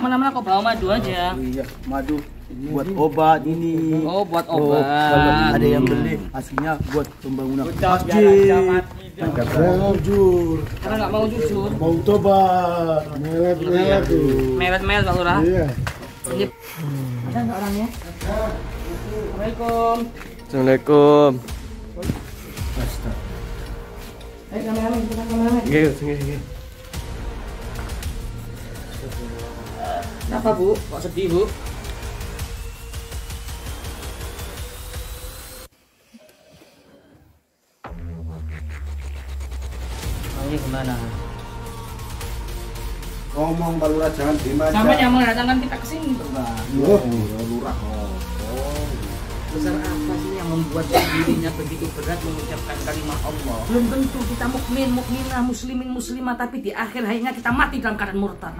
kemana-mana kok bawa madu aja. Iya, madu buat obat ini. Oh, buat obat. Kalau ada yang beli, aslinya buat pembangunan masjid. Jujur. Karena nggak mau jujur. Mau tobat. Melet tuh. Melet Pak Lurah. Iya. Ini ada nggak orangnya? Assalamualaikum. Assalamualaikum. Kameramen, kita kameramen. Nggih. Kenapa Bu? Kok sedih Bu? Maunya gimana? Ngomong Pak Lurah jangan diem aja. Sampai yang mendatangkan kita kesini tuh Bang. Lurah. Besar apa sih yang membuat dirinya begitu berat mengucapkan kalimat Allah? Belum tentu kita mukmin, mukminah, muslimin, muslimah, tapi di akhir hayatnya kita mati dalam keadaan murtad.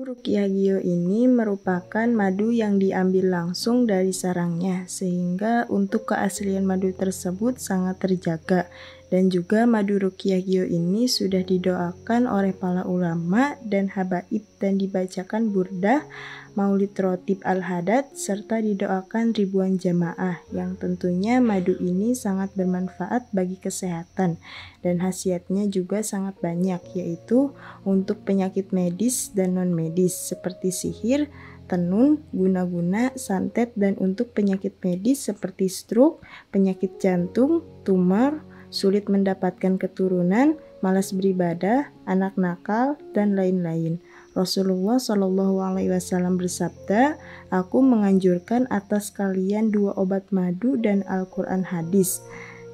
Ruqyah Gio ini merupakan madu yang diambil langsung dari sarangnya, sehingga untuk keaslian madu tersebut sangat terjaga. Dan juga madu Ruqyah Gio ini sudah didoakan oleh para ulama dan habaib dan dibacakan burdah, maulid rotib al-hadad, serta didoakan ribuan jamaah, yang tentunya madu ini sangat bermanfaat bagi kesehatan dan khasiatnya juga sangat banyak, yaitu untuk penyakit medis dan non-medis seperti sihir, tenun, guna-guna, santet, dan untuk penyakit medis seperti stroke, penyakit jantung, tumor, sulit mendapatkan keturunan, malas beribadah, anak nakal, dan lain-lain. Rasulullah Shallallahu Alaihi Wasallam bersabda, "Aku menganjurkan atas kalian 2 obat madu dan Al-Quran hadis."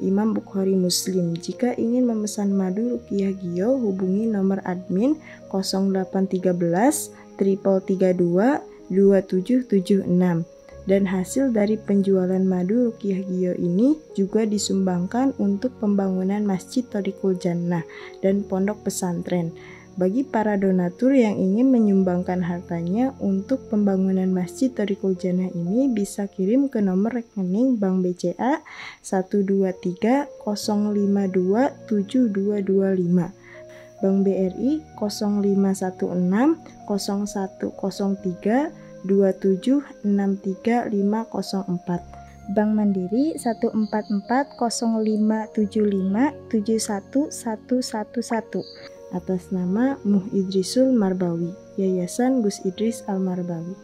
Imam Bukhari Muslim. Jika ingin memesan madu Ruqyah Gio, hubungi nomor admin 0813 332 2776. Dan hasil dari penjualan madu Ruqyah Gio ini juga disumbangkan untuk pembangunan Masjid Thoriqul Jannah dan pondok pesantren. Bagi para donatur yang ingin menyumbangkan hartanya untuk pembangunan Masjid Thoriqul Jannah ini bisa kirim ke nomor rekening Bank BCA 123 052 7225, Bank BRI 0516 0103 2763504, Bank Mandiri 1440575711111, atas nama Muh Idrisul Marbawi, Yayasan Gus Idris Al Marbawi.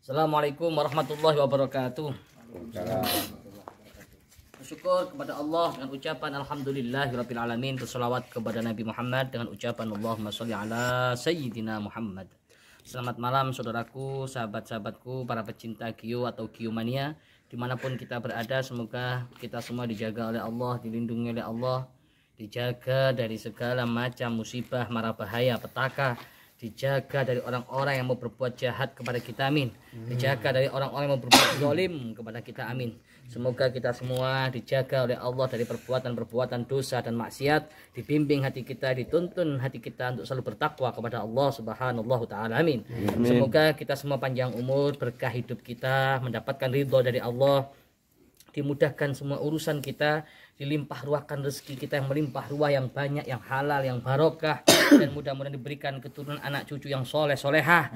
Assalamualaikum warahmatullahi wabarakatuh. Bersyukur kepada Allah dengan ucapan alhamdulillahirabbil alamin, berselawat kepada Nabi Muhammad dengan ucapan Allahumma sholli ala sayyidina Muhammad. Selamat malam saudaraku, sahabat-sahabatku, para pecinta Gio atau Gio mania dimanapun kita berada. Semoga kita semua dijaga oleh Allah, dilindungi oleh Allah, dijaga dari segala macam musibah, mara bahaya, petaka, dijaga dari orang-orang yang mau berbuat jahat kepada kita, amin. Dijaga dari orang-orang yang mau berbuat zalim kepada kita, amin. Semoga kita semua dijaga oleh Allah dari perbuatan-perbuatan dosa dan maksiat, dibimbing hati kita, dituntun hati kita untuk selalu bertakwa kepada Allah Subhanahu wa taala, amin. Semoga kita semua panjang umur, berkah hidup kita, mendapatkan ridho dari Allah, dimudahkan semua urusan kita, dilimpah ruahkan rezeki kita yang melimpah ruah, yang banyak, yang halal, yang barokah, dan mudah-mudahan diberikan keturunan anak cucu yang soleh solehah.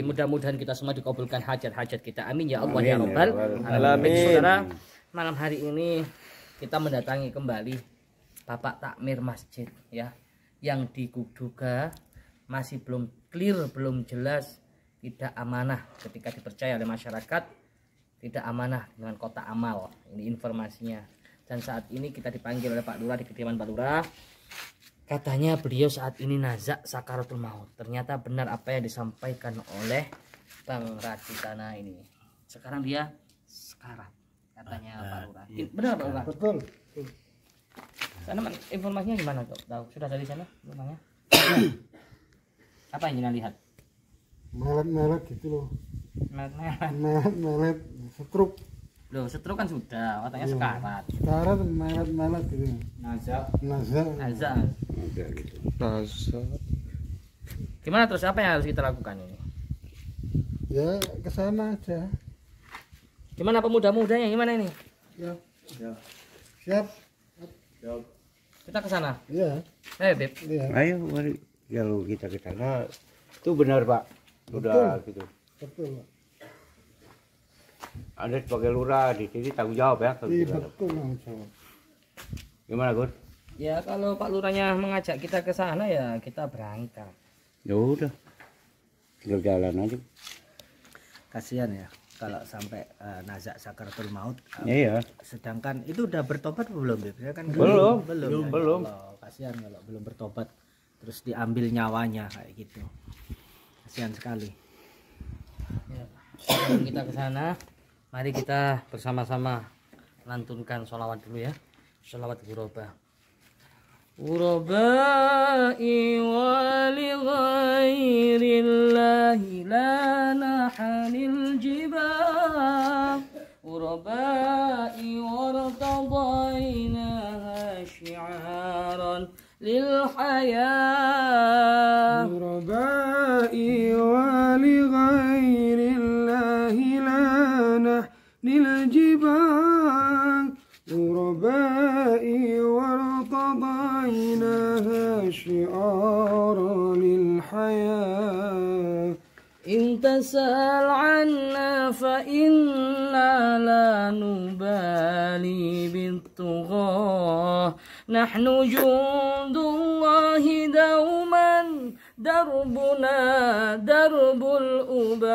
Mudah-mudahan kita semua dikabulkan hajat-hajat kita, amin ya Allah ya Rabbal alamin. Saudara, malam hari ini kita mendatangi kembali Bapak Takmir Masjid ya, yang diduga masih belum clear, belum jelas, tidak amanah ketika dipercaya oleh masyarakat, tidak amanah dengan kotak amal. Ini informasinya. Dan saat ini kita dipanggil oleh Pak Lurah di kediaman Pak Lurah. Katanya beliau saat ini nazak sakaratul maut. Ternyata benar apa yang disampaikan oleh Bang Raditana ini. Sekarang dia sekarat, katanya Pak Lurah. Benar Pak Lurah? Betul. Sana informasinya gimana Dok? Tahu sudah dari sana rumahnya? Apa yang Anda lihat? Melet-melet gitu loh. Melet-melet. Melet-melet, stroke. Loh, stroke kan sudah, otaknya sekarat. Sekarat melet-melet gitu. Nazak. Gimana terus, apa yang harus kita lakukan ini? Ya ke sana aja. Gimana pemuda-mudanya? Gimana ini? Ya. Siap. Kita ke sana. Iya. Beb. Iya. Ayo mari kalau kita ke sana. Itu benar Pak. Udah gitu. Betul, Pak. Anda sebagai lurah di sini tanggung jawab ya. Kalau Iya, gitu. betul tanggung jawab. Gimana Gus? Ya kalau Pak Lurahnya mengajak kita ke sana ya kita berangkat. Ya udah. Tinggal jalan aja. Kasihan ya kalau sampai nazak sakaratul maut. Iya. Sedangkan itu udah bertobat belum, Beb? Ya kan Belum. ya. Belum. Ya Allah, kasihan kalau belum bertobat terus diambil nyawanya kayak gitu. Kasihan sekali. Ya. Sebelum kita ke sana, mari kita bersama-sama lantunkan sholawat dulu ya. Sholawat ghuraba. Ghurabai wa li ghairillahi la nahanil jibal. Ghurabai wartadainaha syi'aran lil hayah. غربائي ولغير الله لا نحن الجبال غربائي وارتضيناها شعارا للحياة إن تسأل عنا فإنا لا نبالي بالطغاة نحن جند الله دوما دربنا درب الأباء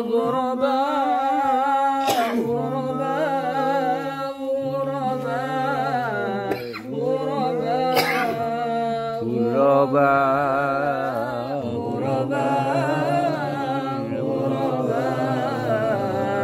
غرباء غرباء غرباء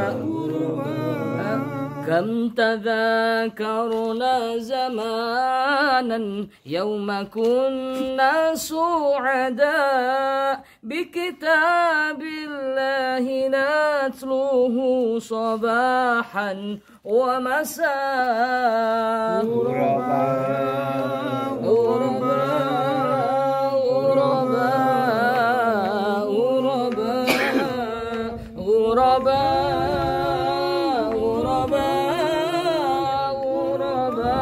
غرباء كم تذاكرنا زمانا يوم كنا سعداء بكتاب الله نتلوه صباحا ومساء غرباء غرباء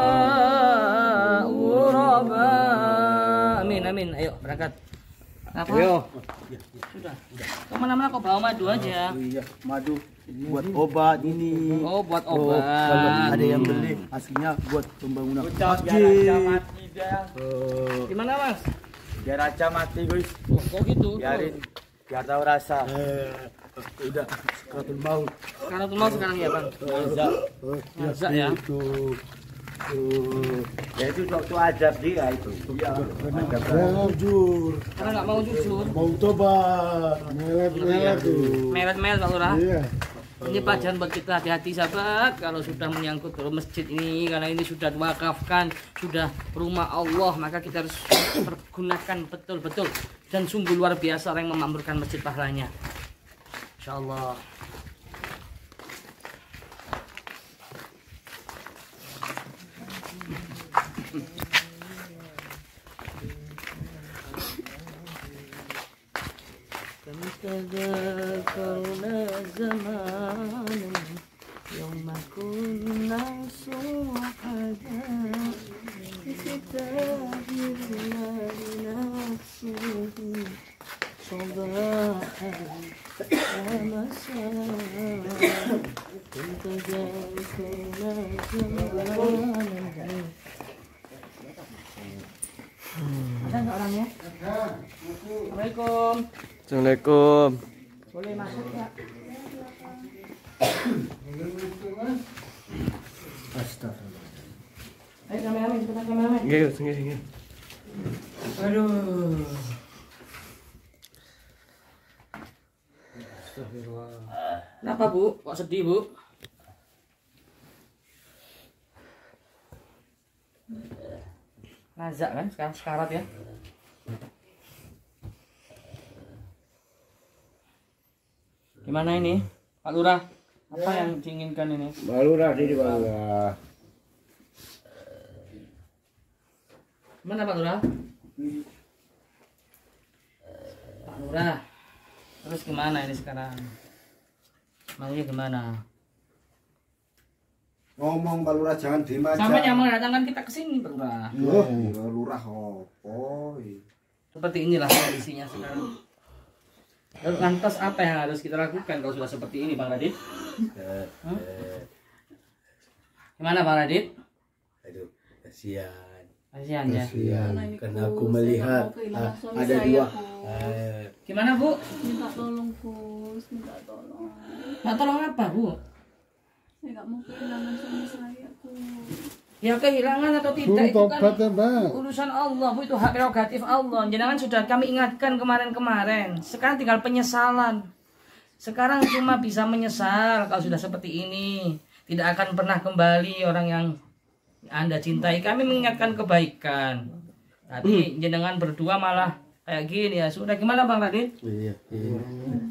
غرباء غرباء Amin, ayo berangkat. Apa? Ayo. Sudah. Kemana-mana kok bawa madu aja. Iya, madu buat obat ini. Oh, buat Kalau obat. ada yang beli aslinya buat pembangunan Masjid. Gimana, Mas? Biar aja mati, guys. Oh, kok gitu? Biarin biar tahu rasa. udah sekaratul maut. Karena tuh mau sekarang ya, Bang. Mazak ya. Ya itu waktu adab dia itu. Jangan jujur, Karena nggak mau jujur. mau tobat, melet tuh. Meret-meret Pak Lurah. Iya. Ini pelajaran buat kita, hati-hati sahabat kalau sudah menyangkut ke masjid ini, karena ini sudah diwakafkan, sudah rumah Allah, maka kita harus pergunakan betul-betul, dan sungguh luar biasa orang yang memakmurkan masjid pahalanya. Insyaallah. تذكرنا زمانا يوم كنا سعداء بكتاب الله نتلوه صباحا ومساء تذكرنا زمانا. Ada nggak orangnya? Assalamualaikum. Assalamualaikum. Boleh masuk Pak? Astagfirullah. Ayo kameramen, kita kameramen. Nggih, nggih. Aduh. Kenapa Bu? Kok sedih Bu? Nazak kan sekarang sekarat ya? Gimana ini Pak Lurah? Apa yang diinginkan ini? Pak Lurah di bawah. Mana Pak Lurah? Pak Lurah. Terus gimana ini sekarang? Maunya gimana? Ngomong Pak Lurah jangan diem aja. Sampai yang mendatangkan kita ke sini, Pak Lurah. Loh, Pak Lurah opo? Seperti inilah kondisinya sekarang. Lalu lantas apa yang harus kita lakukan kalau sudah seperti ini, Bang Radit? Gimana, Bang Radit? Aduh, kasihan. Kasihan ya. Kasihan. Karena aku melihat ada dua. Gimana, Bu? Minta tolong, Gus, minta tolong. Nah, tolong apa, Bu? Saya nggak mau kehilangan suami saya, Gus. Ya kehilangan atau tidak Suruh itu kan tobat ya, Mbak. urusan Allah, Bu, itu hak prerogatif Allah. Jangan sudah kami ingatkan kemarin-kemarin. Sekarang tinggal penyesalan. Sekarang cuma bisa menyesal kalau sudah seperti ini. Tidak akan pernah kembali orang yang Anda cintai. Kami mengingatkan kebaikan. Tapi jenengan berdua malah kayak gini ya. Sudah gimana, Bang Radit? Iya.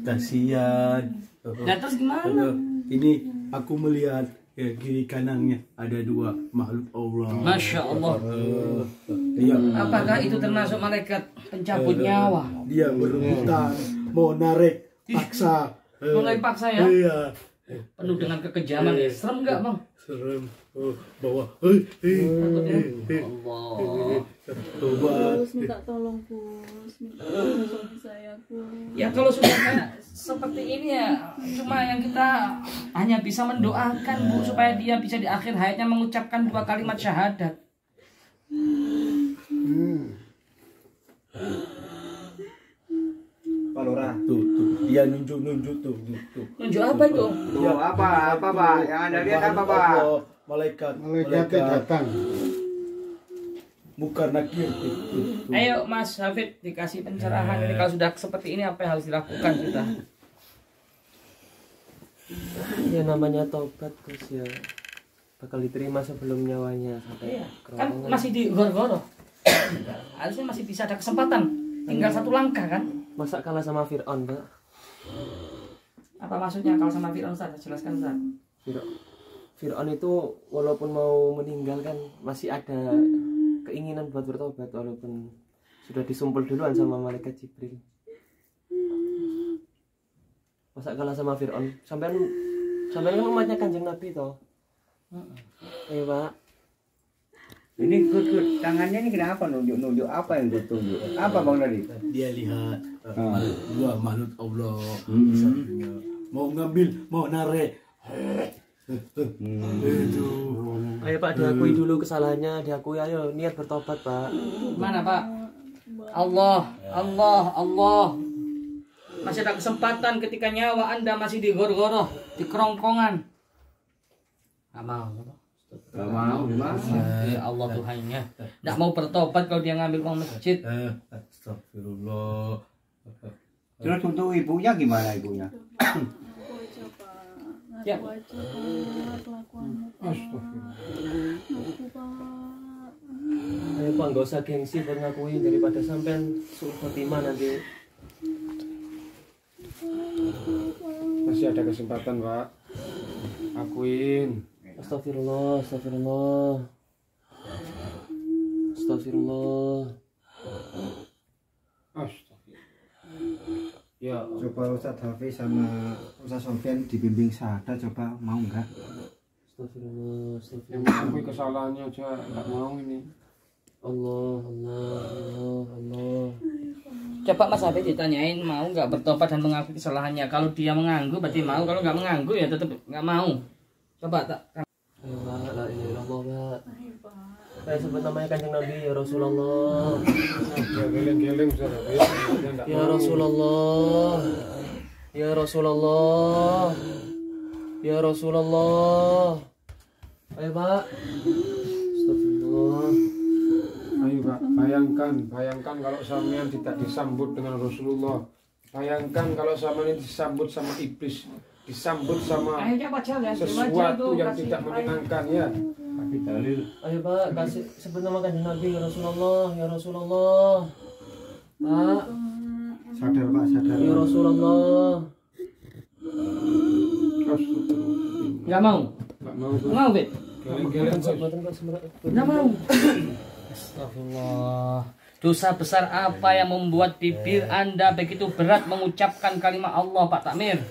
Kasihan. Nah, terus gimana? Ini aku melihat kiri kanannya ada dua makhluk Allah. Masya Allah. Iya. Apakah itu termasuk malaikat pencabut nyawa? Dia berebutan mau narik paksa. Mulai paksa ya? Iya. Penuh dengan kekejaman ya. Serem nggak, Bang? Serem. Bawa. Allah. Tobat. Gus, minta tolong, Gus. Minta tolong suami saya, Gus. Ya kalau sudah kayak seperti ini ya, cuma yang kita hanya bisa mendoakan, Bu, supaya dia bisa di akhir hayatnya mengucapkan 2 kalimat syahadat. Pak Lurah. Tuh. Dia nunjuk tuh. Nunjuk apa itu? Tuh, apa Pak? Yang Anda lihat apa Pak? Malaikat datang. Bukan nakir. Ayo Mas Hafid dikasih pencerahan ini kalau sudah seperti ini apa yang harus dilakukan kita? Ya namanya tobat Gus ya. Bakal diterima sebelum nyawanya sampai Iya. Kan masih di gor-goro. Harusnya masih bisa ada kesempatan. Tinggal 1 langkah kan? Masa kalah sama Fir'aun, Pak? Apa maksudnya kalau sama Fir'aun, Ustaz? Jelaskan, Ustaz. Fir'aun itu walaupun mau meninggal kan masih ada keinginan buat bertobat walaupun sudah disumpul duluan sama malaikat Jibril. Masa kalah sama Fir'aun? Sampai kan umatnya Kanjeng Nabi toh. Iya, Pak. Ini Gus, tangannya ini kenapa nunjuk apa yang ditunjuk? Apa Bang Nadi? Dia lihat dua makhluk Allah. Mau ngambil, mau narik. Itu. Ayo Pak, diakui dulu kesalahannya, diakui, ayo niat bertobat Pak. Mana Pak? Allah. Masih ada kesempatan ketika nyawa Anda masih di gor-goro, di kerongkongan. Gak mau. Gak mau, Mas. Ya Allah Tuhannya. Gak mau bertobat kalau dia ngambil uang masjid. Astagfirullah. Terus untuk ibunya gimana ibunya? Ngaku aja, Pak. Ya. Ngaku aja, Pak. Kelakuanmu, Pak. Ngaku, Pak. Ayo Pak, nggak usah gengsi buat ngakuin daripada sampean suruh khotimah nanti. Masih ada kesempatan, Pak. Akuin. Astagfirullah. Ya, Coba Ustadz Hafiz sama Ustadz Sofyan dibimbing syahadat, coba mau nggak? Astagfirullah. yang mengakui kesalahannya aja nggak mau ini. Allah. Coba Mas Habib ditanyain mau nggak bertobat dan mengakui kesalahannya. Kalau dia mengganggu berarti mau. Kalau nggak mengganggu ya tetap nggak mau. Coba tak. Ayo Pak, la ilaha illallah Pak. Ayo, Pak. Saya sebut namanya Kanjeng Nabi ya Rasulullah. Ya geleng-geleng sudah. Ya Rasulullah. Ya Rasulullah. Ya Rasulullah. Ayo Pak. Astagfirullah. Ayo Pak, bayangkan kalau sampean tidak disambut dengan Rasulullah. Bayangkan kalau sampean disambut sama iblis, disambut sama Ayo coba jalan. sesuatu yang tidak menyenangkan ya. Ayo Pak, kasih sebut nama Kanjeng Nabi ya Rasulullah. Ya Rasulullah. Pak. Sadar Pak, sadar. Ya Rasulullah. Nggak mau. Nggak mau tuh. Mau Bet? Geleng-geleng Gus. Nggak mau. Astagfirullah. Dosa besar apa yang membuat bibir Anda begitu berat mengucapkan kalimat Allah, Pak Takmir?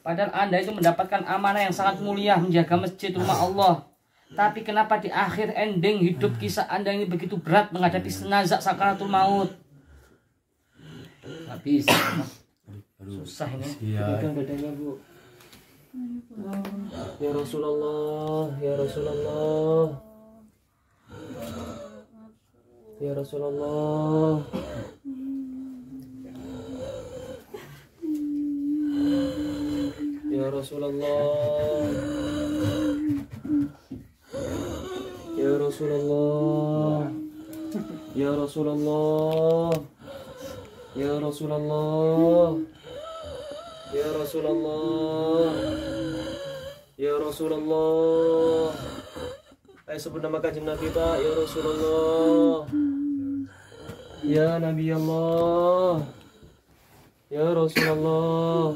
Padahal Anda itu mendapatkan amanah yang sangat mulia menjaga masjid rumah Allah. Tapi kenapa di akhir ending hidup kisah Anda ini begitu berat menghadapi jenazah sakaratul maut? Gak bisa. Susah ini. Pegang dadanya, Bu. Ya Rasulullah, ya Rasulullah. Ya Rasulullah. Ya Rasulullah. Ya Rasulullah. Ya Rasulullah. Ya Rasulullah. Ya Rasulullah. Ya Rasulullah. Ayo sebut nama Kanjeng Nabi, Pak. Ya Rasulullah. Ya Nabi Allah. Ya Rasulullah.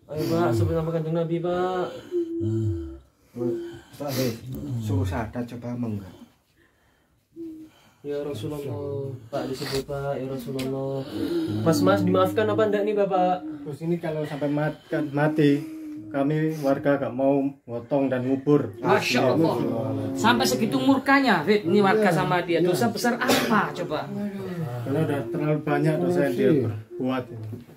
Ayo Pak, sebut nama Kanjeng Nabi, Pak. Pak, suruh sadar coba enggak. Ya Rasulullah. Pak disebut, Pak. Ya Rasulullah. Mas dimaafkan apa enggak nih, Bapak? Terus ini kalau sampai mati, kami warga gak mau ngotong dan ngubur. Masya Allah. Sampai segitu murkanya, Rit. Ini warga sama dia. Dosa besar apa coba? Karena udah terlalu banyak dosa yang dia berbuat.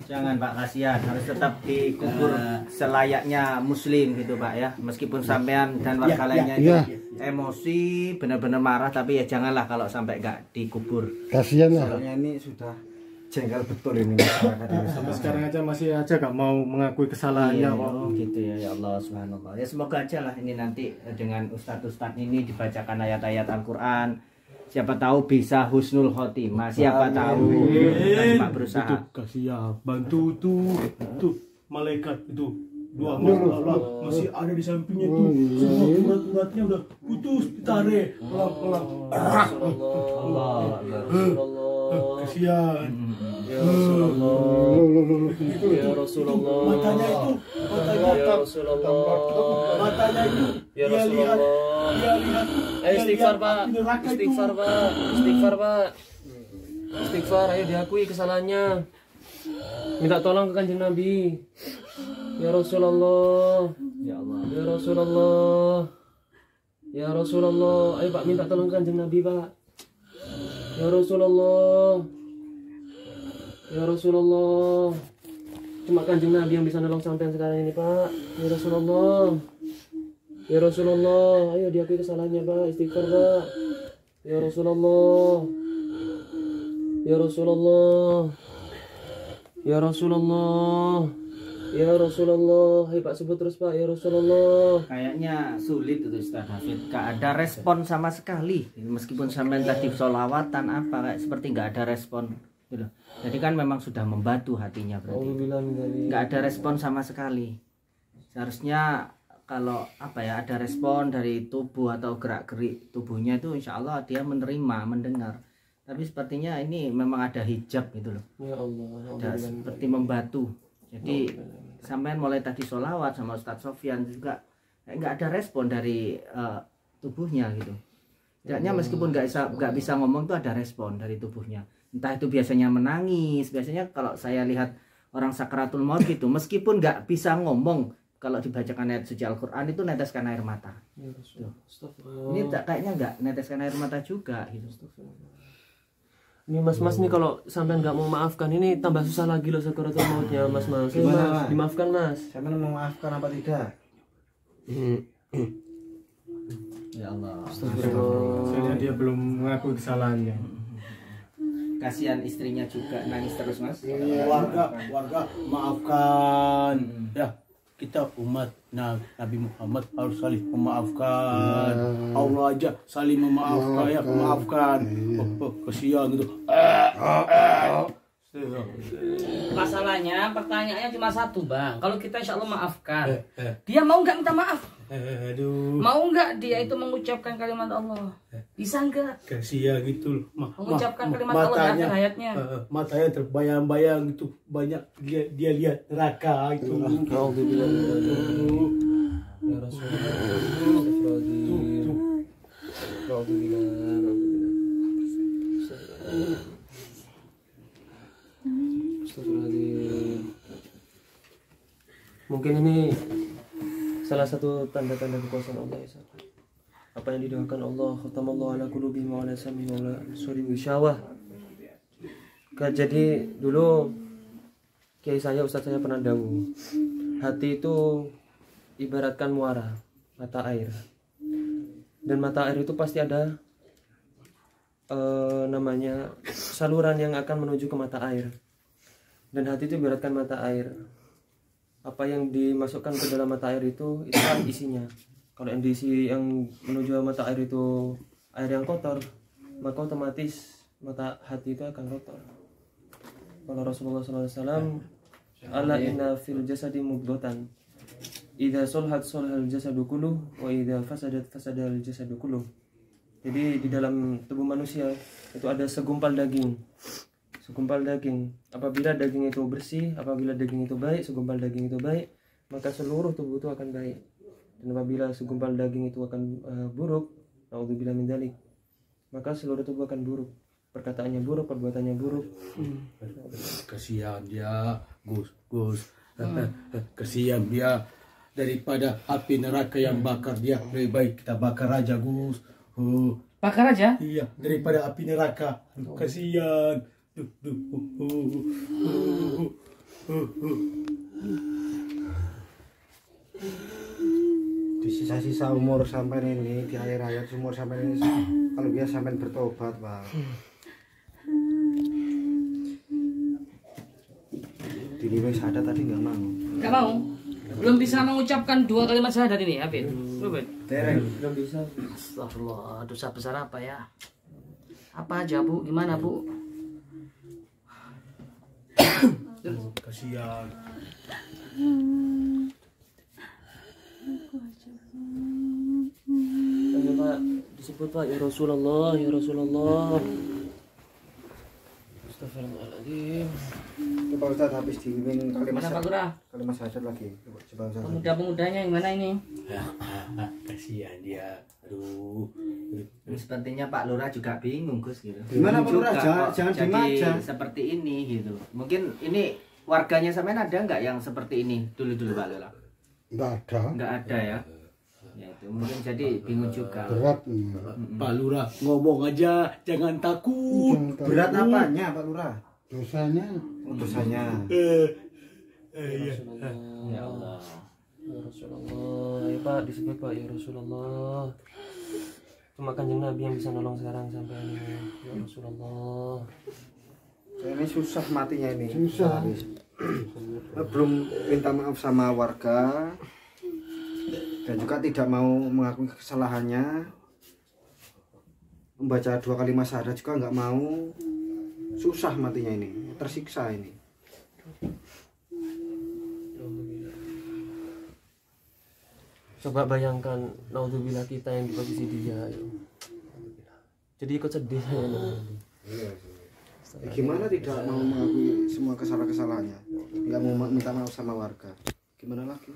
Jangan Pak, kasihan, harus tetap dikubur selayaknya muslim gitu Pak ya. Meskipun sampean dan warga lainnya itu emosi, benar-benar marah, tapi ya janganlah kalau sampai nggak dikubur. Kasihan lah. Soalnya ini sudah jengkel betul ini masyarakat ini. Sampai sekarang aja masih gak mau mengakui kesalahannya. Oh gitu ya Allah subhanallah. Ya semoga aja lah ini nanti dengan ustadz-ustadz ini dibacakan ayat-ayat Al-Quran. Siapa tahu bisa husnul khotimah. Siapa tahu kita cuma berusaha. Kasih ya, bantu tuh malaikat itu dua Allah masih ada di sampingnya tuh. Semua urat-uratnya udah putus, ditarik pelan-pelan. Kasihan. Ya Rasulullah. Ya Rasulullah. Matanya itu, Ya Rasulullah. matanya itu. Ya Rasulullah. Dia lihat. Istighfar, Pak. Istighfar, Pak. Istighfar, Pak. Istighfar, ayo diakui kesalahannya. Minta tolong ke Kanjeng Nabi. Ya Rasulullah. Ya Allah. Ya Rasulullah. Ya Rasulullah. Ayo Pak, minta tolong ke Kanjeng Nabi, Pak. Ya Rasulullah. Ya Rasulullah. Cuma Kanjeng Nabi yang bisa nolong sampean sekarang ini, Pak. Ya Rasulullah. Ya Rasulullah, ayo diakui kesalahannya, Pak. Istighfar, Pak. Ya Rasulullah. Ya Rasulullah. Ya Rasulullah. Ya Rasulullah. Ayo Pak, sebut terus, Pak. Ya Rasulullah. Kayaknya sulit itu Ustaz Hafid. Gak ada respon sama sekali. Meskipun sampean tadi sholawatan apa kayak seperti nggak ada respon. Gitu. Jadi kan memang sudah membatu hatinya berarti. Nggak ada respon sama sekali. Seharusnya kalau apa ya ada respon dari tubuh atau gerak-gerik tubuhnya itu insya Allah dia menerima, mendengar. Tapi sepertinya ini memang ada hijab gitu loh. Ya Allah. Ada seperti membatu. Jadi sampean mulai tadi sholawat sama Ustadz Sofyan juga nggak ada respon dari tubuhnya gitu. Tidaknya meskipun nggak bisa ngomong tuh ada respon dari tubuhnya. Entah itu biasanya menangis. Biasanya kalau saya lihat orang sakaratul maut gitu, meskipun nggak bisa ngomong, kalau dibacakan ayat suci Al-Quran itu neteskan air mata. Ini kayaknya nggak neteskan air mata juga gitu. Ini mas nih kalau sampean nggak mau maafkan ini tambah susah lagi loh sakaratul mautnya mas. Gimana, Mas? Dimaafkan mas. Sampean mau maafkan apa tidak? Ya Allah. Soalnya dia belum mengakui kesalahannya. Kasihan istrinya juga nangis terus mas. Warga maafkan. Ya, kita umat Nabi Muhammad harus saling memaafkan. Allah aja saling memaafkan ya, memaafkan. Kasihan gitu. Masalahnya pertanyaannya cuma satu Bang. Kalau kita insya Allah maafkan, dia mau nggak minta maaf? Mau nggak dia itu mengucapkan kalimat Allah? Bisa nggak? Kasihan gitu. Mengucapkan kalimat Allah di akhir hayatnya. Matanya terbayang-bayang gitu, banyak dia lihat neraka itu. Ya Rasulullah. Mungkin satu tanda-tanda kekuasaan Allah ya sahabat. Apa yang didoakan Allah, khatamallahu ala qulubihim wa ala sam'ihim wa ala absarihim ghishawah. Jadi dulu kiai saya, ustaz saya pernah dawuh, hati itu ibaratkan muara, mata air. Dan mata air itu pasti ada namanya saluran yang akan menuju ke mata air. Dan hati itu ibaratkan mata air. Apa yang dimasukkan ke dalam mata air itu kan isinya. Kalau yang diisi yang menuju mata air itu air yang kotor, maka otomatis mata hati itu akan kotor. Kalau Rasulullah SAW, ala inna fil jasadi mudghatan, idza sulhat sulhal jasadu kulluh, wa idza fasadat fasadal jasadu kulluh. Jadi di dalam tubuh manusia itu ada segumpal daging. Segumpal daging. Apabila daging itu bersih, apabila daging itu baik, segumpal daging itu baik, maka seluruh tubuh itu akan baik. Dan apabila segumpal daging itu akan buruk, naudzubillah min dzalik, maka seluruh tubuh akan buruk. Perkataannya buruk, perbuatannya buruk. Kasihan dia, Gus. Kasihan dia, daripada api neraka yang bakar dia, lebih baik kita bakar aja, Gus. Bakar aja? Iya, daripada api neraka. Kasihan. Di sisa-sisa umur sampai ini, di akhir hayat umur sampai ini, kalau dia sampai bertobat, Pak. Diliwes syahadat tadi nggak mau. Nggak mau? Belum bisa mengucapkan 2 kalimat syahadat ini, Hafid? Belum bisa. Astagfirullah, dosa besar apa ya? Apa aja, Bu? Gimana, Bu? Kasihan. Ayo Pak, disebut Pak, ya Rasulullah, ya Rasulullah. Astagfirullahaladzim. Coba Ustaz habis dibimbing kalimat Mana Pak Lurah? kalimat syahadat lagi. Coba Ustaz. Pemuda-pemudanya yang mana ini? Kasihan dia. Aduh. Sepertinya Pak Lurah juga bingung, Gus, gitu. Gimana Pak Lurah? Juga Jangan kok diem jadi aja. seperti ini gitu. Mungkin ini warganya sampean ada nggak yang seperti ini dulu Pak Lurah? Nggak ada. Nggak ada ya. Ya itu mungkin jadi bingung juga. Berat. Pak Lurah ngomong aja, jangan takut. Berat apanya Pak Lurah? Dosanya. Dosanya. Iya. Ya Allah. Ya Rasulullah, ya Pak, disebut Pak, ya Rasulullah. Cuma Kanjeng Nabi yang bisa nolong sekarang sampai ini, ya Rasulullah. Ini susah matinya ini. Susah. Belum minta maaf sama warga dan juga tidak mau mengakui kesalahannya. Membaca 2 kalimat syahadat juga nggak mau. Susah matinya ini, tersiksa ini. Coba bayangkan, naudzubillah kita yang di posisi dia. Jadi ikut sedih saya. Gimana tidak mau mengakui semua kesalahan-kesalahannya? Tidak mau minta maaf sama warga. Gimana lagi?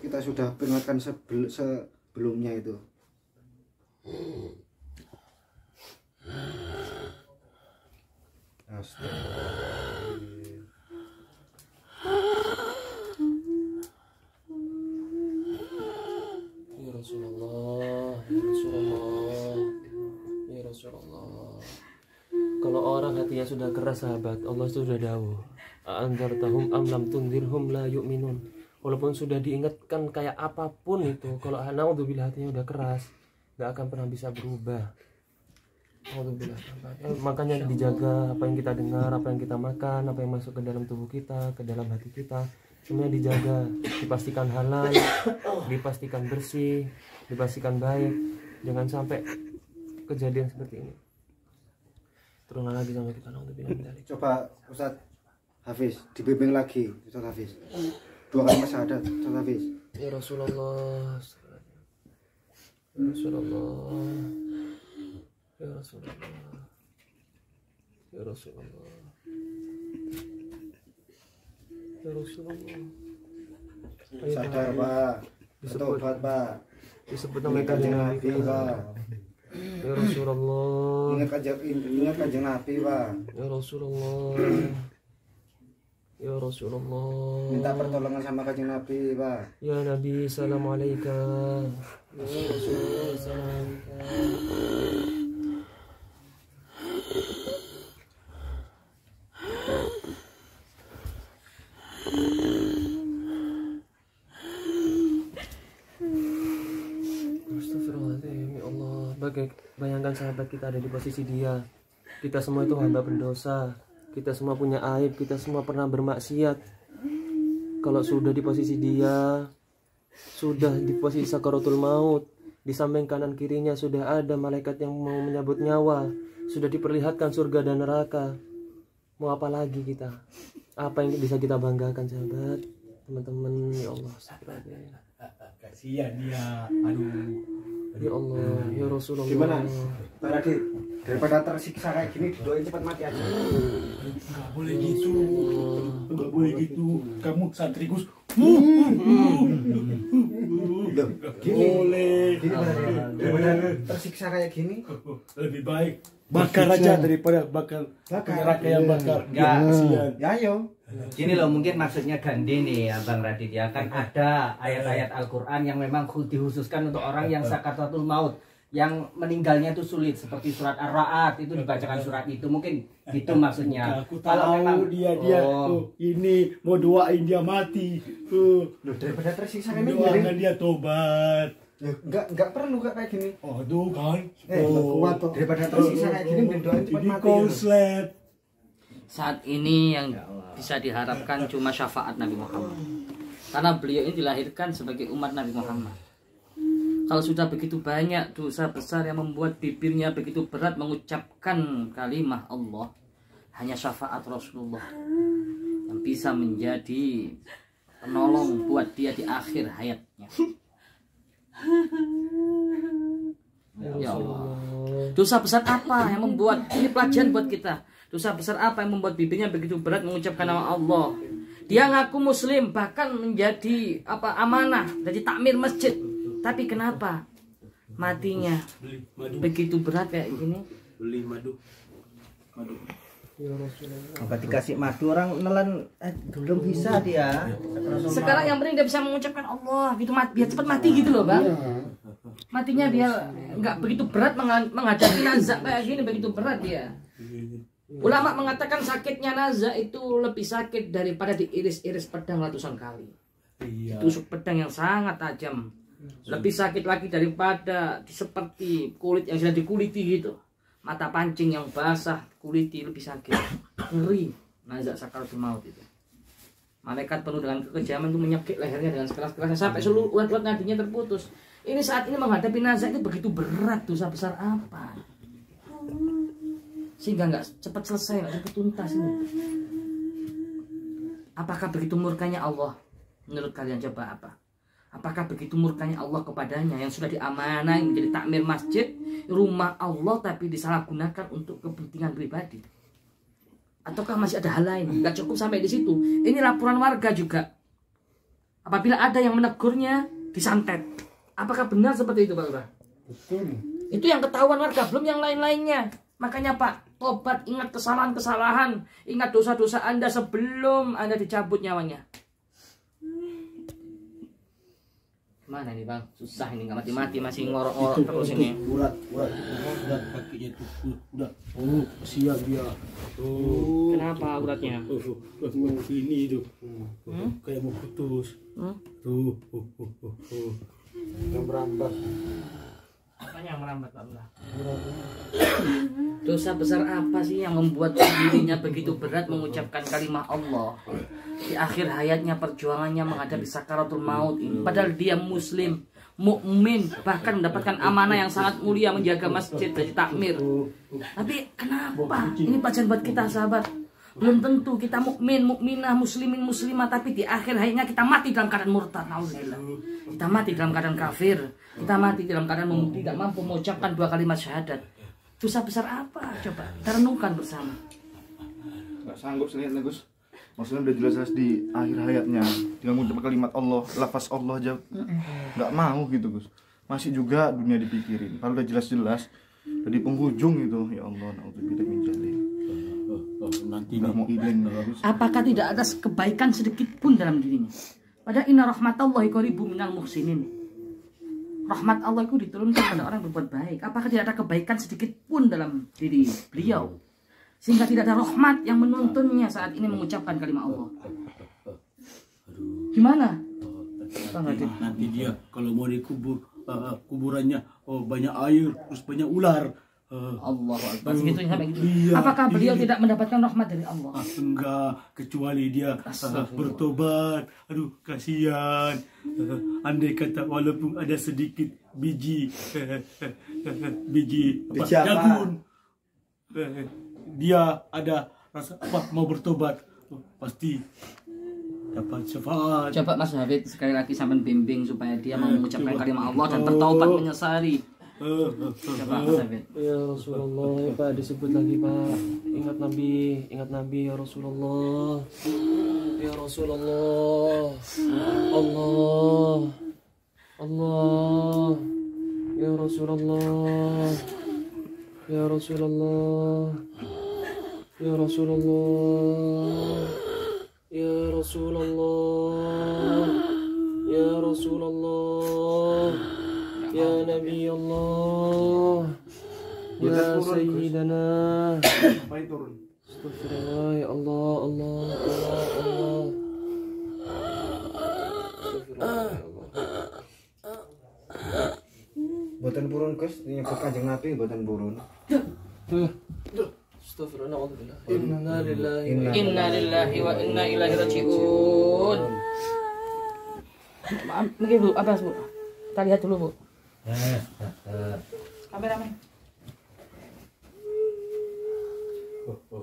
Kita sudah peringatkan sebelumnya itu. Ya Rasulullah, ya Rasulullah, ya Rasulullah. Kalau orang hatinya sudah keras sahabat, Allah sudah dawuh, "A'anzartahum am lam tunzirhum la yu'minun." Walaupun sudah diingatkan kayak apapun itu, kalau naudzubillah hatinya udah keras, nggak akan pernah bisa berubah. Naudzubillah. Makanya dijaga apa yang kita dengar, apa yang kita makan, apa yang masuk ke dalam tubuh kita, ke dalam hati kita, semuanya dijaga, dipastikan halal, dipastikan bersih, dipastikan baik. Jangan sampai kejadian seperti ini terulang lagi sama kita. Coba Ustaz Hafiz dibimbing lagi, Ustaz Hafiz. 2 kalimat syahadat, Ustaz Hafiz. Ya Rasulullah, ya Rasulullah, ya Rasulullah, ya Rasulullah, ya Rasulullah. Sadar Pak, bertobat Pak. Disebut nama Kanjeng Nabi Pak. Ya Rasulullah. Ingat kanjeng Nabi Pak. Ya Rasulullah. Ya Rasulullah. Minta pertolongan sama Kanjeng Nabi, Pak. Ya Nabi, assalamualaikum. Ya Rasulullah, assalamualaikum. Astagfirullahaladzim, ya Allah. Bayangkan sahabat kita ada di posisi dia. Kita semua itu hamba berdosa. Kita semua punya aib. Kita semua pernah bermaksiat. Kalau sudah di posisi dia, sudah di posisi sakaratul maut, di samping kanan kirinya sudah ada malaikat yang mau menyabut nyawa, sudah diperlihatkan surga dan neraka. Mau apa lagi kita? Apa yang bisa kita banggakan, sahabat? Teman-teman, ya Allah, kasihan dia. Aduh. Ya Allah, ya Rasulullah. Gimana? Pak Radit, daripada tersiksa kayak gini, doain cepat mati aja. Nggak boleh gitu. Nggak boleh gitu. Kamu santri Gus. Boleh. Gini Pak Radit, daripada tersiksa kayak gini, Lebih baik bakar aja daripada bakar neraka yang bakar. Enggak. Kasihan. ya ayo. Gini loh, mungkin maksudnya Gandhi nih ya Bang Radit ya. Kan ada ayat-ayat Al-Quran yang memang dihususkan untuk orang yang sakaratul maut, yang meninggalnya itu sulit, seperti surat Ar-Ra'd itu dibacakan surat itu, mungkin gitu maksudnya. Aku tahu dia ini mau doain dia mati. Loh, daripada tersiksa kayak gini, Doakan dia tobat. ya enggak perlu enggak kayak gini. Oh, tuh kan. Kuat tuh. Daripada tersiksa kayak gini, doain cepat Ini mati. konslet. Saat ini yang bisa diharapkan cuma syafaat Nabi Muhammad. Karena beliau ini dilahirkan sebagai umat Nabi Muhammad. Kalau sudah begitu banyak dosa besar yang membuat bibirnya begitu berat mengucapkan kalimah Allah, hanya syafaat Rasulullah yang bisa menjadi penolong buat dia di akhir hayatnya. Ya Allah. Dosa besar apa yang membuat, ini pelajaran buat kita. Dosa besar apa yang membuat bibirnya begitu berat mengucapkan nama Allah? Dia ngaku muslim, bahkan menjadi amanah, jadi takmir masjid. Tapi kenapa matinya begitu berat kayak gini? Beli madu. Apa dikasih madu orang nelan belum bisa dia. Sekarang yang penting dia bisa mengucapkan Allah gitu, biar cepat mati gitu loh, Bang. Matinya biar nggak begitu berat menghadapi nazak kayak gini, begitu berat dia. Ulama mengatakan sakitnya nazak itu lebih sakit daripada diiris-iris pedang ratusan kali. Tusuk pedang yang sangat tajam. Lebih sakit lagi daripada seperti kulit yang sudah dikuliti gitu. Mata pancing yang basah, kuliti, lebih sakit. Ngeri nazak sakaratul maut itu. Malaikat penuh dengan kekejaman itu menyekik lehernya dengan sekeras-kerasnya sampai seluruh urat-urat nadinya terputus. Ini saat ini menghadapi nazak itu begitu berat, dosa besar apa? Sehingga nggak cepat selesai, nggak cepat tuntas ini. Apakah begitu murkanya Allah? Menurut kalian coba apa? Apakah begitu murkanya Allah kepadanya yang sudah diamanai menjadi takmir masjid, rumah Allah, tapi disalahgunakan untuk kepentingan pribadi? Ataukah masih ada hal lain? Nggak cukup sampai di situ. Ini laporan warga juga. Apabila ada yang menegurnya, disantet. Apakah benar seperti itu, Pak Lurah? Betul. Itu yang ketahuan warga, belum yang lain-lainnya. Makanya Pak, tobat, ingat kesalahan-kesalahan, ingat dosa-dosa Anda sebelum Anda dicabut nyawanya. Mana nih Bang? Susah ini, nggak mati-mati, masih ngorok-ngorok terus ini. Urat kakinya tuh. Udah. Oh, kasihan dia. Oh. Kenapa uratnya? Ini tuh. Kayak mau putus. Tuh. Yang merambat. Apanya yang merambat Pak Lurah? Dosa besar apa sih yang membuat dirinya begitu berat mengucapkan kalimat Allah di akhir hayatnya, perjuangannya menghadapi sakaratul maut ini? Padahal dia muslim, mukmin, bahkan mendapatkan amanah yang sangat mulia menjaga masjid dari takmir. Tapi kenapa? Ini pelajaran buat kita sahabat. Belum tentu kita mukmin, mukminah, muslimin, muslimah, tapi di akhir hayatnya kita mati dalam keadaan murtad. Nauzubillah. Kita mati dalam keadaan kafir. Kita mati dalam keadaan tidak mampu mengucapkan 2 kalimat syahadat. Dosa besar apa? Coba kita renungkan bersama. Gak sanggup selihatnya Gus. Maksudnya udah jelas-jelas di akhir hayatnya dengan mengucapkan kalimat Allah, lafaz Allah aja nggak mau gitu Gus. Masih juga dunia dipikirin. Kalau udah jelas-jelas dari penghujung itu, ya Allah, nauzubillah min dzalik. nanti nggak mau izin Gus. Apakah tidak ada kebaikan sedikit pun dalam dirinya? Padahal inna rahmatallahi qaribum minal muhsinin. Rahmat Allah itu diturunkan pada orang berbuat baik. Apakah tidak ada kebaikan sedikit pun dalam diri beliau? Sehingga tidak ada rahmat yang menuntunnya saat ini mengucapkan kalimat Allah. Gimana? Nanti dia kalau mau dikubur kuburannya banyak air terus banyak ular. Allah Akbar. Segitunya sampai gitu. Iya, Apakah beliau iya. tidak mendapatkan rahmat dari Allah? Enggak, kecuali dia bertobat. Aduh, kasihan. Andai kata walaupun ada sedikit biji Biji apa? jagung, dia ada rasa mau bertobat, pasti dapat syafaat. Coba Mas Hafid sekali lagi sampai bimbing supaya dia mau mengucapkan kalimat Allah dan bertaubat menyesali. Coba Mas Hafid. Ya Rasulullah, ya Pak, disebut lagi Pak. Ingat Nabi ya Rasulullah. Ya Rasulullah. Allah. Ya Rasulullah. Ya Rasulullah. Ya Rasulullah. Ya Rasulullah. Ya Rasulullah. Ya Nabi Allah. Ya Sayyidana. Baik turun. Astagfirullah, ya Allah, Allah. Astagfirullah, ya Allah. Boten purun Gus, nyebut Kanjeng Nabi boten purun. Astagfirullah, alhamdulillah. Inna Lillahi wa inna ilaihi raji'un. Maaf, mungkin Bu, apa Bu? Kita lihat dulu Bu. Kameramen.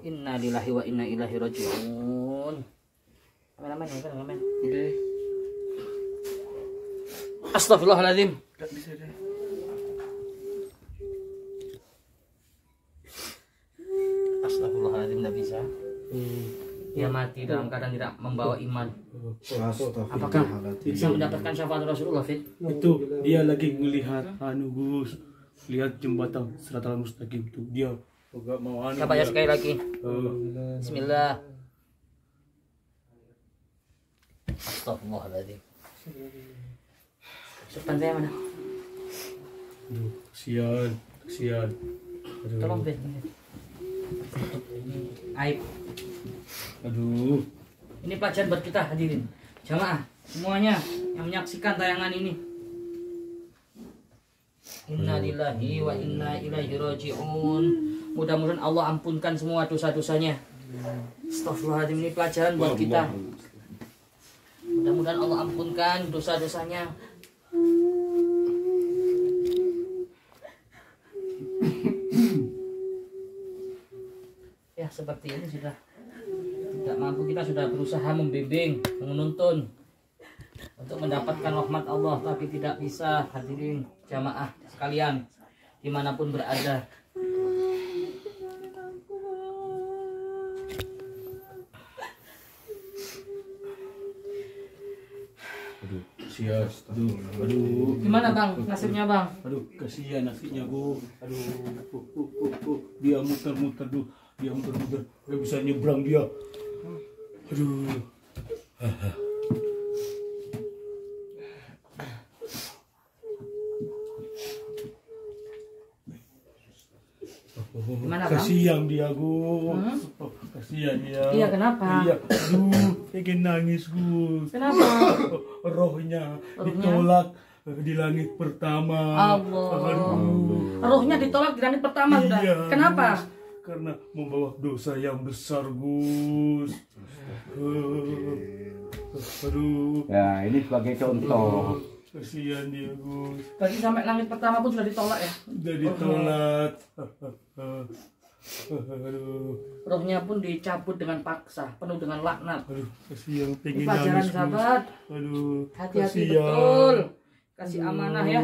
Inna lillahi wa inna ilaihi raji'un. Kameramen. Oke. Astagfirullahaladzim. Tidak bisa deh. Astagfirullahaladzim, tidak bisa. Dia mati dalam keadaan tidak membawa iman. Apakah bisa mendapatkan syafaat Rasulullah, Fit? Itu dia lagi melihat Gus, lihat jembatan Siratal Mustaqim itu dia enggak mau Coba ya sekali lagi. Bismillah. Astagfirullahaladzim. Sultan saya mana? Kesian. Tolong Fit. Aib. Aduh. Ini pelajaran buat kita hadirin jamaah semuanya yang menyaksikan tayangan ini. Inna lillahi wa inna ilaihi raji'un. Mudah-mudahan Allah ampunkan semua dosa-dosanya. Astagfirullahaladzim, ini pelajaran buat kita. Mudah-mudahan Allah ampunkan dosa-dosanya. Ya seperti ini sudah tidak mampu, kita sudah berusaha membimbing, menuntun untuk mendapatkan rahmat Allah, tapi tidak bisa hadirin jamaah sekalian dimanapun berada. Aduh, kasihan. Aduh. Gimana Bang nasibnya Bang? Aduh, kasihan nasibnya Gus. Aduh, dia muter-muter tuh. Dia muter-muter, gak bisa nyebrang dia. Aduh. Gimana Bang? Kasihan dia Gus. Kasihan dia. Iya, kenapa? Iya. Aduh, pengen nangis Gus. Kenapa? Rohnya ditolak di langit pertama. Allah. Rohnya ditolak di langit pertama sudah. Iya, Kenapa? Gus. Karena membawa dosa yang besar Gus. Aduh. Ya, ini sebagai contoh. Kasihan dia Gus. Berarti sampai langit pertama pun sudah ditolak ya? Sudah ditolak. Aduh. Rohnya pun dicabut dengan paksa, penuh dengan laknat. Aduh, kasihan pengen Pelajaran nangis Gus. sahabat. Aduh. Hati-hati kasihan. betul. Kasih amanah ya.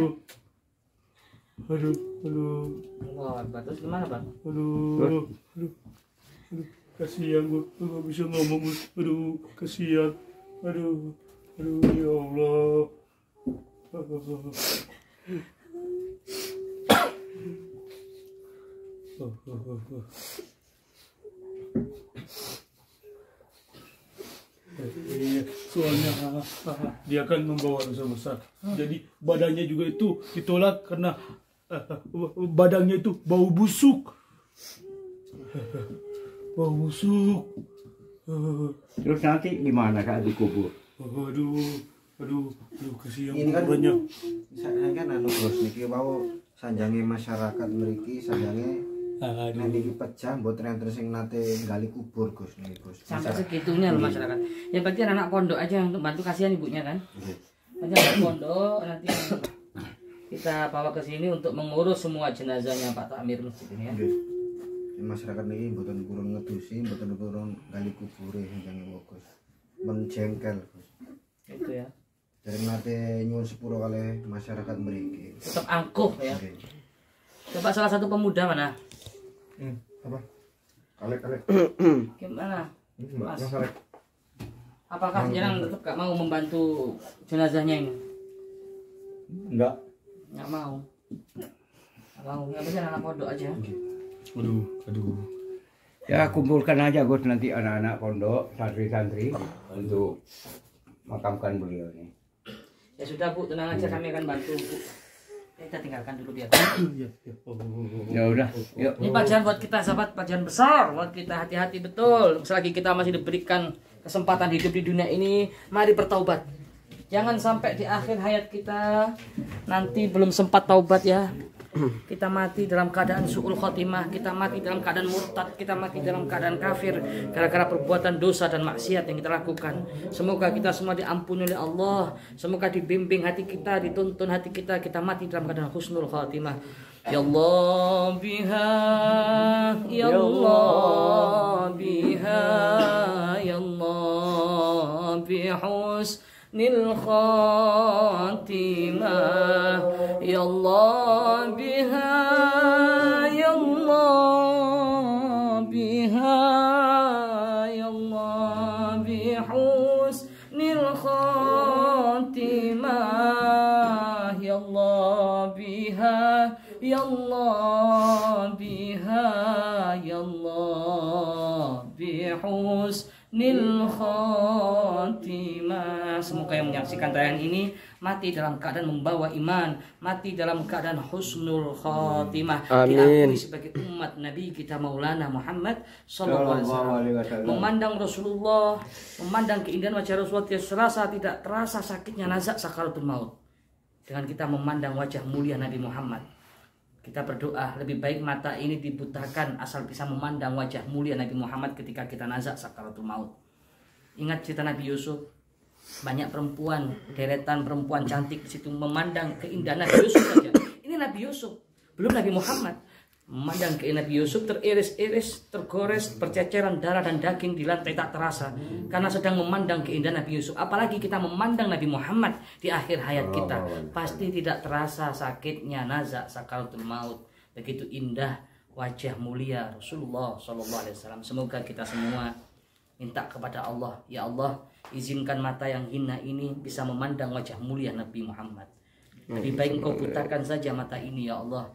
Aduh. Wah, terus gimana Bang? Aduh. Kasihan gue, gak bisa ngomong Gus. Aduh, kasihan. Aduh, ya Allah. soalnya dia kan membawa dosa besar. Jadi badannya juga itu ditolak karena badannya itu bau busuk. Bau busuk. Terus nanti gimana Kak dikubur? Aduh, kasihan Ini kan banyak. Saya kan anu Gus niki wau sanjange masyarakat mriki sanjange nek niki pecah mboten enten sing nate gali kubur Gus niki Gus. Sampai segitunya loh masyarakat. Yang berarti anak pondok aja untuk bantu, kasihan ibunya kan. Aja anak pondok nanti kita bawa ke sini untuk mengurus semua jenazahnya Pak Takmir masjid ini ya. Masyarakat niki mboten purun ngedusi, mboten purun gali kubure sanjange Gus. Menjengkel Gus. Itu ya. Dari nate nyuwun sepuro kalih masyarakat mriki. Tetap angkuh ya. Coba salah satu pemuda mana? Apa? Kalek. Gimana? Mas. Apakah jenengan tetap gak mau membantu jenazahnya ini? Enggak. Gak mau. Gak mau. Ya bisa anak pondok aja. Aduh. Ya kumpulkan aja Gus nanti anak-anak pondok, santri-santri untuk makamkan beliau ini. Ya sudah Bu, tenang aja, kami akan bantu Bu. Kita tinggalkan dulu biar. Ya udah, yuk. Ini pelajaran buat kita sahabat, pelajaran besar buat kita, hati-hati betul. Selagi kita masih diberikan kesempatan hidup di dunia ini, mari bertaubat. Jangan sampai di akhir hayat kita nanti belum sempat taubat ya. Kita mati dalam keadaan su'ul khotimah, kita mati dalam keadaan murtad, kita mati dalam keadaan kafir gara-gara perbuatan dosa dan maksiat yang kita lakukan. Semoga kita semua diampuni oleh Allah, semoga dibimbing hati kita, dituntun hati kita, kita mati dalam keadaan husnul khotimah. Ya Allah biha, ya Allah biha, ya Allah bihus nil khatimah, ya Allah biha, ya Allah biha, ya Allah bihusnil khatimah, ya Allah biha, ya Allah biha, ya Allah bihusnil khatimah. Semoga yang menyaksikan tayangan ini mati dalam keadaan membawa iman, mati dalam keadaan husnul khatimah, diakui sebagai umat Nabi kita Maulana Muhammad sallallahu alaihi wasallam. Memandang Rasulullah, memandang keindahan wajah Rasulullah, tidak terasa sakitnya nazak sakaratul maut. Dengan kita memandang wajah mulia Nabi Muhammad, kita berdoa lebih baik mata ini dibutakan asal bisa memandang wajah mulia Nabi Muhammad ketika kita nazak sakaratul maut. Ingat cerita Nabi Yusuf, banyak perempuan, deretan perempuan cantik di situ memandang keindahan Nabi Yusuf saja. Ini Nabi Yusuf, belum Nabi Muhammad. Memandang keindahan Nabi Yusuf teriris-iris, tergores, berceceran darah dan daging di lantai tak terasa karena sedang memandang keindahan Nabi Yusuf. Apalagi kita memandang Nabi Muhammad di akhir hayat kita, pasti tidak terasa sakitnya nazak sakaratul maut. Begitu indah wajah mulia Rasulullah SAW. Semoga kita semua minta kepada Allah, ya Allah, izinkan mata yang hina ini bisa memandang wajah mulia Nabi Muhammad. Lebih baik Engkau butakan saja mata ini ya Allah,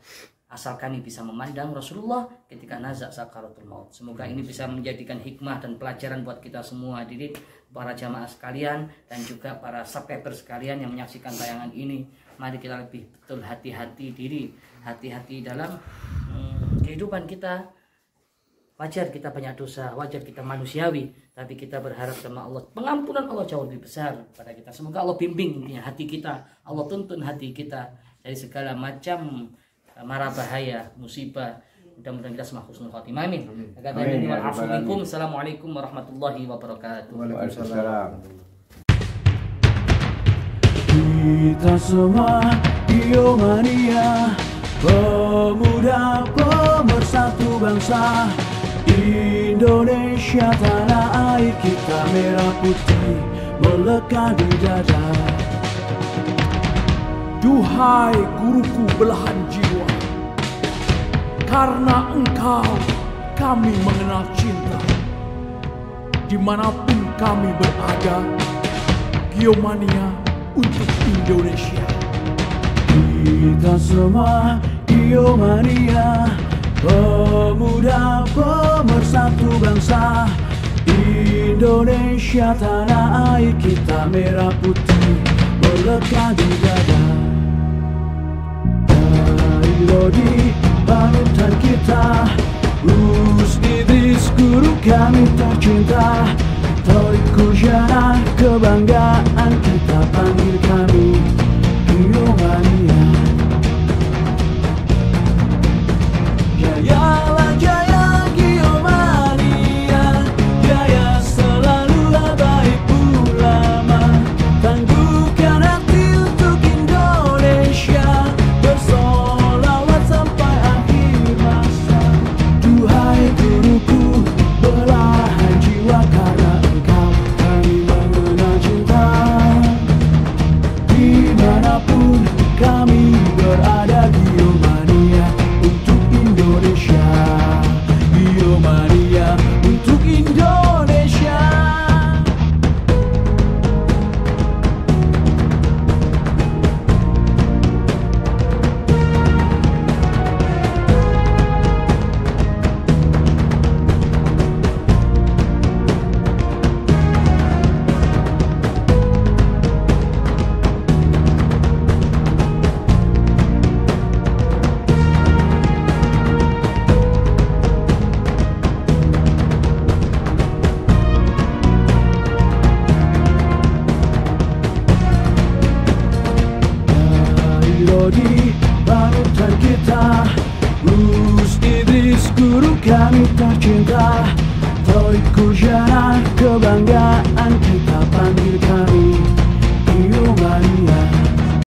asal kami bisa memandang Rasulullah ketika nazak sakaratul maut. Semoga ini bisa menjadikan hikmah dan pelajaran buat kita semua hadirin, para jamaah sekalian dan juga para subscriber sekalian yang menyaksikan tayangan ini. Mari kita lebih betul hati-hati diri, hati-hati dalam kehidupan kita. Wajar kita banyak dosa, wajar kita manusiawi, tapi kita berharap sama Allah, pengampunan Allah jauh lebih besar pada kita. Semoga Allah bimbing hati kita, Allah tuntun hati kita dari segala macam mara bahaya, musibah. Mudah-mudahan kita semua husnul khatimah. Amin. Assalamualaikum warahmatullahi wabarakatuh. Waalaikumsalam. Kita semua Biomania, pemuda pemersatu bangsa Indonesia, tanah air kita merah putih melekat di dada. Duhai guruku belahan jiwa, karena engkau kami mengenal cinta. Dimanapun kami berada, Biomania untuk Indonesia. Kita semua Biomania, pemuda pemersatu bangsa Indonesia tanah air kita merah putih melekat di dada. Dari Lodi panutan kita, Gus Idris guru kami tercinta, Torik Kujana kebanggaan kita panggil kami Giomania. Jayalah jaya Giomania, jaya selalu Habaib ulama, tangguhkan hati untuk Indonesia, bersolawat sampai akhir masa. Duhai guruku, belahan jiwa karena engkau kami mengenal cinta. Dimanapun kami berada, Giomania untuk Indonesia, Giomania untuk Indonesia. Lodi panutan kita, Gus Idris guru kami tercinta, Torik Kujana kebanggaan